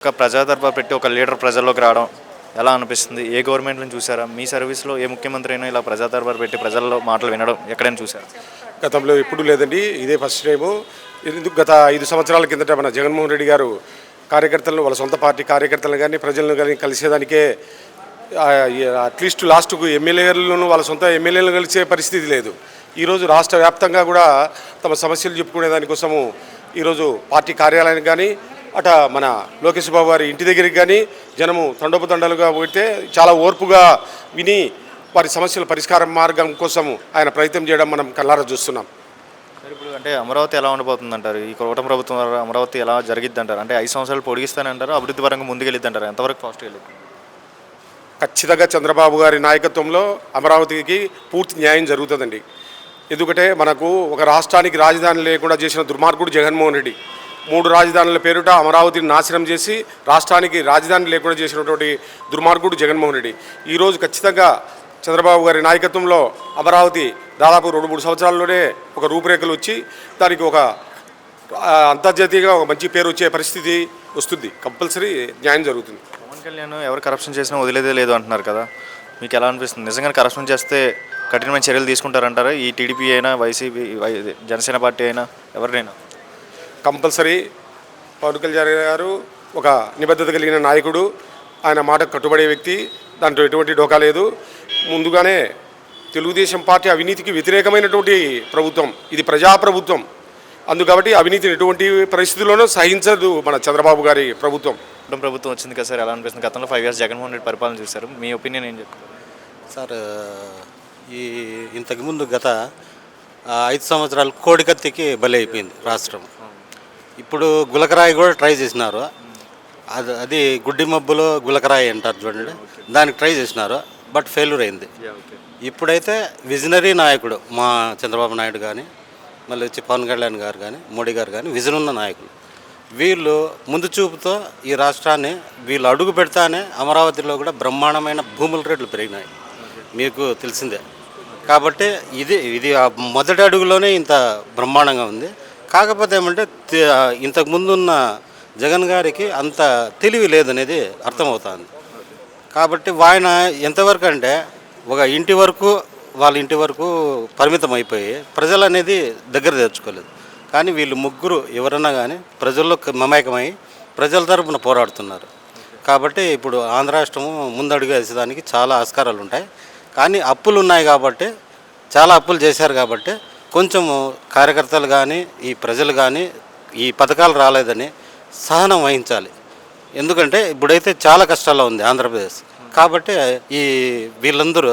ఒక ప్రజాదర్బార్ పెట్టి ఒక లీడర్ ప్రజల్లోకి రావడం ఎలా అనిపిస్తుంది? ఏ గవర్నమెంట్‌ని చూసారా? మీ సర్వీస్‌లో ఏ ముఖ్యమంత్రి అయినా ఇలా ప్రజాదర్బార్ పెట్టి ప్రజల్లో మాటలు వినడం ఎక్కడైనా చూసారా? గతంలో ఎప్పుడూ లేదండి. ఇదే ఫస్ట్ టైము. ఎందుకు గత 5 సంవత్సరాల కిందట మన జగన్మోహన్ రెడ్డి గారు కార్యకర్తలను, వాళ్ళ సొంత పార్టీ కార్యకర్తలను కానీ, ప్రజలను కానీ కలిసేదానికే అట్లీస్ట్ లాస్ట్‌కు ఎమ్మెల్యేలను, వాళ్ళ సొంత ఎమ్మెల్యేలను కలిసే పరిస్థితి లేదు. ఈరోజు రాష్ట్ర వ్యాప్తంగా కూడా తమ సమస్యలు చెప్పుకునే దానికోసము ఈరోజు పార్టీ కార్యాలయానికి కానీ, అట మన లోకేష్ బాబు గారి ఇంటి దగ్గరికి కానీ జనము తండోపతండాలుగా పోతే చాలా ఓర్పుగా విని వారి సమస్యల పరిష్కార మార్గం కోసం ఆయన ప్రయత్నం చేయడం మనం కళ్ళారా చూస్తున్నాం. ఇప్పుడు అంటే అమరావతి ఎలా ఉండబోతుందంటారు? ఈ కూటమి ప్రభుత్వం ద్వారా అమరావతి ఎలా జరిగిద్దంటారు? అంటే 5 సంవత్సరాలు పొడిగిస్తానంటారు, అభివృద్ధి పరంగా ముందుకెళ్ళిద్దంటారు. ఎంతవరకు ఫాస్ట్‌గా వెళ్ళిద్ది? ఖచ్చితంగా చంద్రబాబు గారి నాయకత్వంలో అమరావతికి పూర్తి న్యాయం జరుగుతుందండి. ఎందుకంటే మనకు ఒక రాష్ట్రానికి రాజధాని లేకుండా చేసిన దుర్మార్గుడు జగన్మోహన్ రెడ్డి. 3 రాజధానుల పేరుట అమరావతిని నాశనం చేసి రాష్ట్రానికి రాజధాని లేకుండా చేసినటువంటి దుర్మార్గుడు జగన్మోహన్ రెడ్డి. ఈరోజు ఖచ్చితంగా చంద్రబాబు గారి నాయకత్వంలో అమరావతి దాదాపు 2-3 సంవత్సరాల్లోనే ఒక రూపురేఖలు వచ్చి దానికి ఒక అంతర్జాతీయంగా ఒక మంచి పేరు వచ్చే పరిస్థితి వస్తుంది. కంపల్సరీ న్యాయం జరుగుతుంది. పవన్ కళ్యాణ్ ఎవరు కరప్షన్ చేసినా వదిలేదే లేదు అంటున్నారు కదా, మీకు ఎలా అనిపిస్తుంది? నిజంగా కరప్షన్ చేస్తే కఠినమైన చర్యలు తీసుకుంటారంటారా? ఈ టీడీపీ అయినా, వైసీపీ, జనసేన పార్టీ అయినా, ఎవరినైనా? కంపల్సరీ పవన్ కళ్యాణ్ గారు ఒక నిబద్ధత కలిగిన నాయకుడు. ఆయన మాటకు కట్టుబడే వ్యక్తి. దాంట్లో ఎటువంటి డోకా లేదు. ముందుగానే తెలుగుదేశం పార్టీ అవినీతికి వ్యతిరేకమైనటువంటి ప్రభుత్వం, ఇది ప్రజాప్రభుత్వం. అందుకబట్టి అవినీతిని ఎటువంటి పరిస్థితుల్లోనూ సహించదు మన చంద్రబాబు గారి ప్రభుత్వం. ప్రభుత్వం వచ్చింది కదా సార్, ఎలా అనిపిస్తుంది? గతంలో 5 years జగన్మోహన్ రెడ్డి పరిపాలన చూశారు, మీ ఒపీనియన్ ఏం చెప్తారు సార్? ఇంతకుముందు గత 5 సంవత్సరాలు కోడికత్తికి బలి అయిపోయింది రాష్ట్రం. ఇప్పుడు గులకరాయి కూడా ట్రై చేసినారు. అది గుడ్డి మబ్బులో గులకరాయి అంటారు చూడండి, దానికి ట్రై చేసినారు, బట్ ఫెయిల్యూర్ అయింది. ఇప్పుడైతే విజనరీ నాయకుడు మా చంద్రబాబు నాయుడు కానీ, మళ్ళీ వచ్చి పవన్ కళ్యాణ్ గారు కానీ, మోడీ గారు కానీ విజన్ ఉన్న నాయకులు. వీళ్ళు ముందు చూపుతో ఈ రాష్ట్రాన్ని వీళ్ళు అడుగు పెడతానే అమరావతిలో కూడా బ్రహ్మాండమైన భూముల రేట్లు పెరిగినాయి, మీకు తెలిసిందే. కాబట్టి ఇది మొదటి అడుగులోనే ఇంత బ్రహ్మాండంగా ఉంది. కాకపోతే ఏమంటే ఇంతకుముందున్న జగన్ గారికి అంత తెలివి లేదనేది అర్థమవుతుంది. కాబట్టి ఆయన ఎంతవరకు అంటే ఒక ఇంటి వరకు, వాళ్ళ ఇంటి వరకు పరిమితం అయిపోయి ప్రజలు అనేది దగ్గర తెచ్చుకోలేదు. కానీ వీళ్ళు ముగ్గురు ఎవరన్నా కానీ ప్రజల్లో మమేకమై ప్రజల తరపున పోరాడుతున్నారు. కాబట్టి ఇప్పుడు ఆంధ్ర రాష్ట్రము ముందడుగు వేసేదానికి చాలా ఆస్కారాలు ఉంటాయి. కానీ అప్పులు ఉన్నాయి కాబట్టి, చాలా అప్పులు చేశారు కాబట్టి కొంచెం కార్యకర్తలు కానీ, ఈ ప్రజలు కానీ ఈ పథకాలు రాలేదని సహనం వహించాలి. ఎందుకంటే ఇప్పుడైతే చాలా కష్టాల్లో ఉంది ఆంధ్రప్రదేశ్. కాబట్టి వీళ్ళందరూ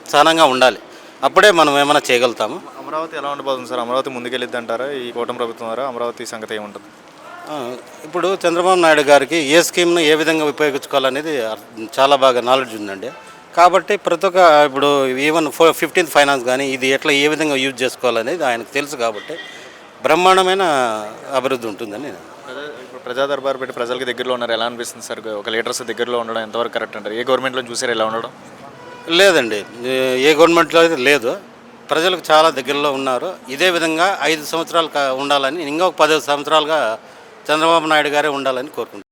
సహనంగా ఉండాలి. అప్పుడే మనం ఏమైనా చేయగలుగుతాము. అమరావతి ఎలా ఉండబోతుంది సార్? అమరావతి ముందుకెళ్ళిద్ది అంటారా ఈ కూటమి ప్రభుత్వం ద్వారా? అమరావతి సంగతి ఏముంటుంది? ఇప్పుడు చంద్రబాబు నాయుడు గారికి ఏ స్కీమ్ను ఏ విధంగా ఉపయోగించుకోవాలనేది చాలా బాగా నాలెడ్జ్ ఉందండి. కాబట్టి ప్రతి ఒక్క ఇప్పుడు ఈవెన్ 15th ఫైనాన్స్ కానీ ఇది ఎట్లా ఏ విధంగా యూజ్ చేసుకోవాలనేది ఆయనకు తెలుసు. కాబట్టి బ్రహ్మాండమైన అభివృద్ధి ఉంటుందని నేను. ఇప్పుడు ప్రజా దర్బార్ పెట్టి ప్రజలకు దగ్గరలో ఉన్నారు, ఎలా అనిపిస్తుంది సార్? ఒక లీడర్స్ దగ్గరలో ఉండడం ఎంతవరకు కరెక్ట్ అంటారు? ఏ గవర్నమెంట్లో చూసారు ఇలా ఉండడం? లేదండి, ఏ గవర్నమెంట్లో అయితే లేదు. ప్రజలకు చాలా దగ్గరలో ఉన్నారు. ఇదే విధంగా 5 సంవత్సరాలు ఉండాలని, ఇంకా ఒక 10 సంవత్సరాలుగా చంద్రబాబు నాయుడు గారే ఉండాలని కోరుకుంటున్నాను.